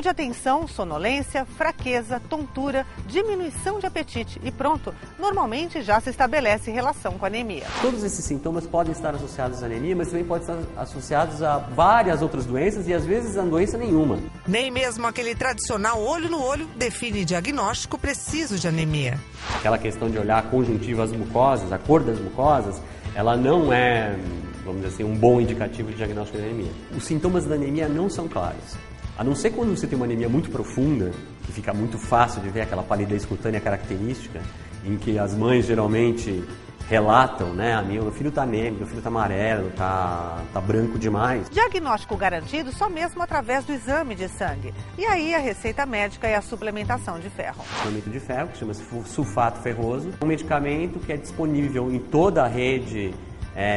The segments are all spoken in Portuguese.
Falta de atenção, sonolência, fraqueza, tontura, diminuição de apetite e pronto, normalmente já se estabelece relação com anemia. Todos esses sintomas podem estar associados à anemia, mas também podem estar associados a várias outras doenças e às vezes a doença nenhuma. Nem mesmo aquele tradicional olho no olho define diagnóstico preciso de anemia. Aquela questão de olhar a conjuntiva, as mucosas, a cor das mucosas, ela não é, vamos dizer assim, um bom indicativo de diagnóstico de anemia. Os sintomas da anemia não são claros. A não ser quando você tem uma anemia muito profunda, que fica muito fácil de ver aquela palidez cutânea característica, em que as mães geralmente relatam, né? Meu filho está anêmico, meu filho está amarelo, tá branco demais. Diagnóstico garantido só mesmo através do exame de sangue. E aí a receita médica é a suplementação de ferro. Suplemento de ferro, que chama-se sulfato ferroso, um medicamento que é disponível em toda a rede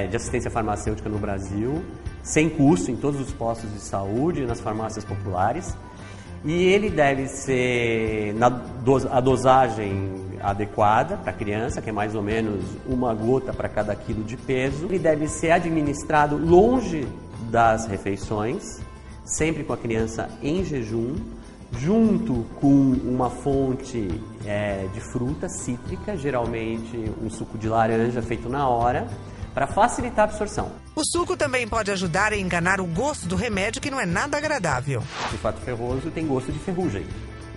de assistência farmacêutica no Brasil, sem custo, em todos os postos de saúde, nas farmácias populares. E ele deve ser a dosagem adequada para a criança, que é mais ou menos uma gota para cada quilo de peso. Ele deve ser administrado longe das refeições, sempre com a criança em jejum, junto com uma fonte de fruta cítrica, geralmente um suco de laranja feito na hora, para facilitar a absorção. O suco também pode ajudar a enganar o gosto do remédio, que não é nada agradável. O sulfato ferroso tem gosto de ferrugem.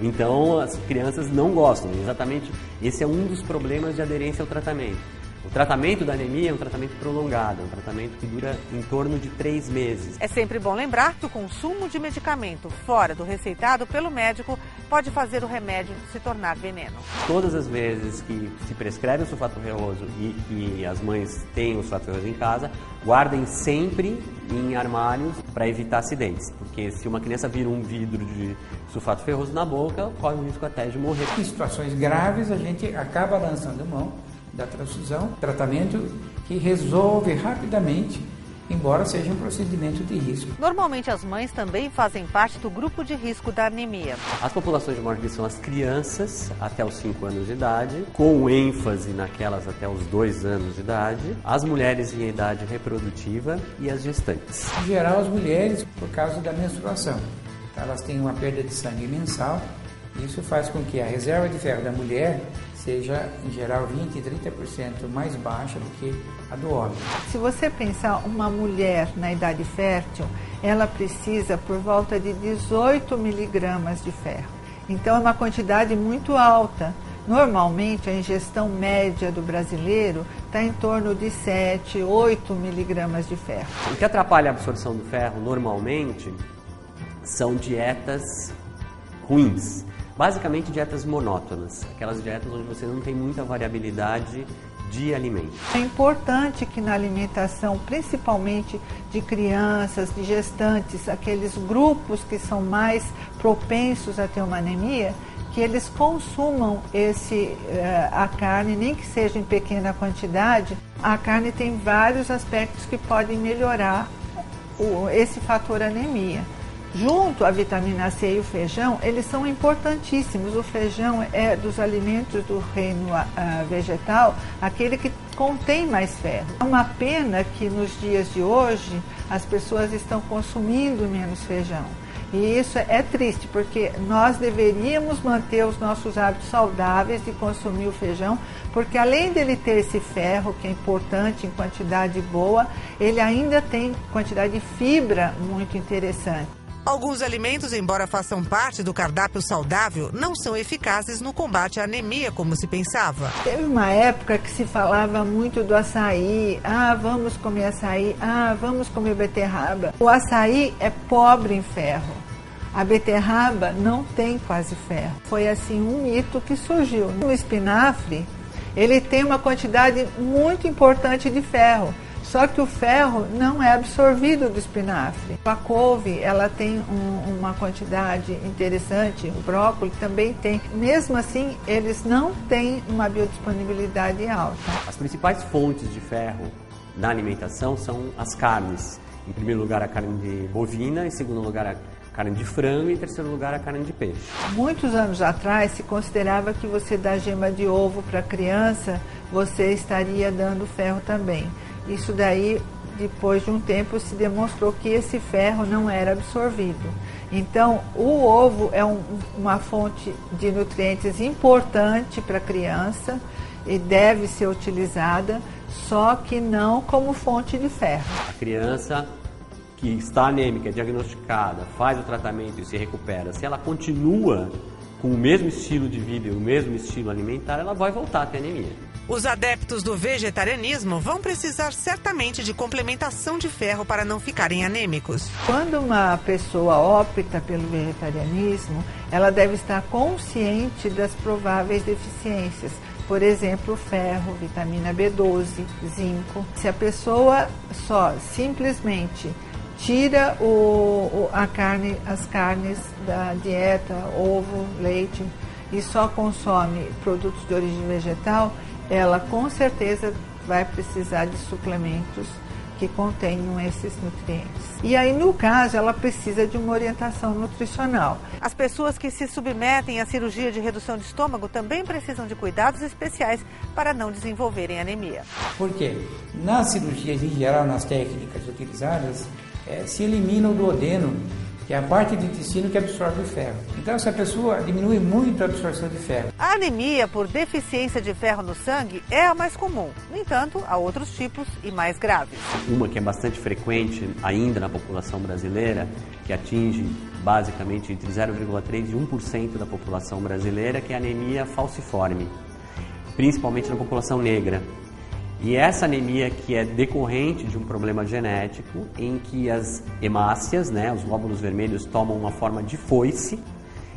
Então as crianças não gostam. Exatamente esse é um dos problemas de aderência ao tratamento. O tratamento da anemia é um tratamento prolongado, um tratamento que dura em torno de 3 meses. É sempre bom lembrar que o consumo de medicamento fora do receitado pelo médico pode fazer o remédio se tornar veneno. Todas as vezes que se prescreve o sulfato ferroso e as mães têm o sulfato ferroso em casa, guardem sempre em armários para evitar acidentes. Porque se uma criança vira um vidro de sulfato ferroso na boca, corre o risco até de morrer. Em situações graves, a gente acaba lançando mão da transfusão, tratamento que resolve rapidamente, embora seja um procedimento de risco. Normalmente as mães também fazem parte do grupo de risco da anemia. As populações de maior risco são as crianças até os 5 anos de idade, com ênfase naquelas até os 2 anos de idade, as mulheres em idade reprodutiva e as gestantes. Em geral, as mulheres, por causa da menstruação, elas têm uma perda de sangue mensal. Isso faz com que a reserva de ferro da mulher seja, em geral, 20% e 30% mais baixa do que a do homem. Se você pensar uma mulher na idade fértil, ela precisa por volta de 18 miligramas de ferro. Então é uma quantidade muito alta. Normalmente a ingestão média do brasileiro está em torno de 7, 8 miligramas de ferro. O que atrapalha a absorção do ferro normalmente são dietas ruins. Basicamente dietas monótonas, aquelas dietas onde você não tem muita variabilidade de alimentos. É importante que na alimentação, principalmente de crianças, de gestantes, aqueles grupos que são mais propensos a ter uma anemia, que eles consumam a carne, nem que seja em pequena quantidade. A carne tem vários aspectos que podem melhorar esse fator anemia. Junto à vitamina C e o feijão, eles são importantíssimos. O feijão é dos alimentos do reino vegetal, aquele que contém mais ferro. É uma pena que nos dias de hoje as pessoas estão consumindo menos feijão. E isso é triste, porque nós deveríamos manter os nossos hábitos saudáveis de consumir o feijão, porque além dele ter esse ferro, que é importante em quantidade boa, ele ainda tem quantidade de fibra muito interessante. Alguns alimentos, embora façam parte do cardápio saudável, não são eficazes no combate à anemia, como se pensava. Teve uma época que se falava muito do açaí. Vamos comer açaí. Vamos comer beterraba. O açaí é pobre em ferro. A beterraba não tem quase ferro. Foi assim um mito que surgiu. O espinafre, ele tem uma quantidade muito importante de ferro. Só que o ferro não é absorvido do espinafre. A couve, ela tem uma quantidade interessante, o brócolis também tem. Mesmo assim, eles não têm uma biodisponibilidade alta. As principais fontes de ferro na alimentação são as carnes. Em primeiro lugar, a carne de bovina, em segundo lugar, a carne de frango e em terceiro lugar, a carne de peixe. Muitos anos atrás, se considerava que você dá gema de ovo para a criança, você estaria dando ferro também. Isso daí, depois de um tempo, se demonstrou que esse ferro não era absorvido. Então, o ovo é uma fonte de nutrientes importante para a criança e deve ser utilizada, só que não como fonte de ferro. A criança que está anêmica, diagnosticada, faz o tratamento e se recupera, se ela continua com o mesmo estilo de vida e o mesmo estilo alimentar, ela vai voltar a ter anemia. Os adeptos do vegetarianismo vão precisar certamente de complementação de ferro para não ficarem anêmicos. Quando uma pessoa opta pelo vegetarianismo, ela deve estar consciente das prováveis deficiências. Por exemplo, ferro, vitamina B12, zinco. Se a pessoa só simplesmente tira as carnes da dieta, ovo, leite, e só consome produtos de origem vegetal, ela com certeza vai precisar de suplementos que contenham esses nutrientes. E aí, no caso, ela precisa de uma orientação nutricional. As pessoas que se submetem à cirurgia de redução de estômago também precisam de cuidados especiais para não desenvolverem anemia. Por quê? Nas cirurgias, em geral, nas técnicas utilizadas, se elimina o duodeno, que é a parte do intestino que absorve o ferro. Então, essa pessoa diminui muito a absorção de ferro. A anemia por deficiência de ferro no sangue é a mais comum. No entanto, há outros tipos e mais graves. Uma que é bastante frequente ainda na população brasileira, que atinge basicamente entre 0,3% e 1% da população brasileira, que é a anemia falciforme, principalmente na população negra. E essa anemia que é decorrente de um problema genético em que as hemácias, os glóbulos vermelhos, tomam uma forma de foice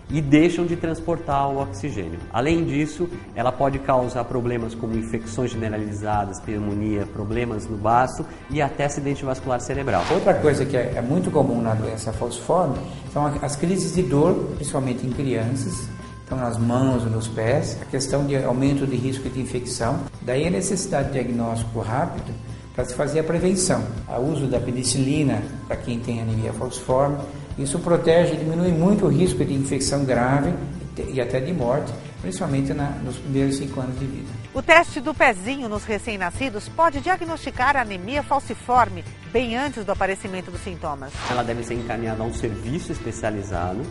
e deixam de transportar o oxigênio. Além disso, ela pode causar problemas como infecções generalizadas, pneumonia, problemas no baço e até acidente vascular cerebral. Outra coisa que é muito comum na doença falciforme são as crises de dor, principalmente em crianças. Então, nas mãos, nos pés, a questão de aumento de risco de infecção. Daí a necessidade de diagnóstico rápido para se fazer a prevenção. O uso da penicilina para quem tem anemia falciforme, isso protege e diminui muito o risco de infecção grave e até de morte, principalmente nos primeiros 5 anos de vida. O teste do pezinho nos recém-nascidos pode diagnosticar a anemia falciforme bem antes do aparecimento dos sintomas. Ela deve ser encaminhada a um serviço especializado,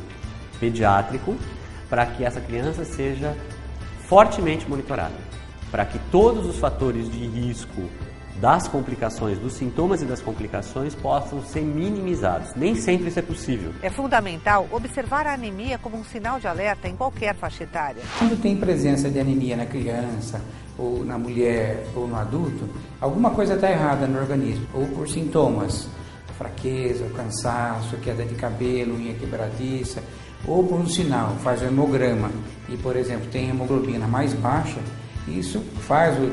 pediátrico, para que essa criança seja fortemente monitorada, para que todos os fatores de risco das complicações, dos sintomas e das complicações possam ser minimizados. Nem sempre isso é possível. É fundamental observar a anemia como um sinal de alerta em qualquer faixa etária. Quando tem presença de anemia na criança, ou na mulher, ou no adulto, alguma coisa está errada no organismo, ou por sintomas, fraqueza, cansaço, queda de cabelo, unha quebradiça, ou por um sinal, faz o hemograma e, por exemplo, tem hemoglobina mais baixa, isso faz o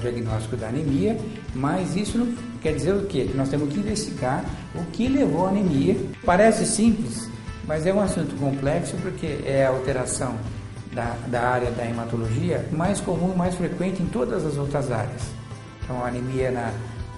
diagnóstico da anemia, mas isso não quer dizer o quê? Que nós temos que investigar o que levou à anemia. Parece simples, mas é um assunto complexo porque é a alteração da área da hematologia mais comum e mais frequente em todas as outras áreas. Então, a anemia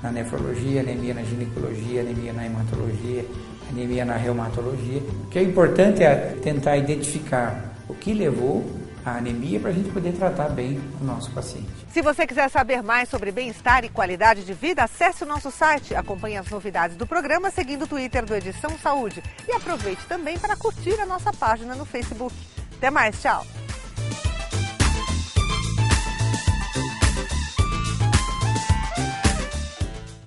na nefrologia, anemia na ginecologia, anemia na hematologia, anemia na reumatologia. O que é importante é tentar identificar o que levou à anemia para a gente poder tratar bem o nosso paciente. Se você quiser saber mais sobre bem-estar e qualidade de vida, acesse o nosso site, acompanhe as novidades do programa seguindo o Twitter do Edição Saúde e aproveite também para curtir a nossa página no Facebook. Até mais, tchau!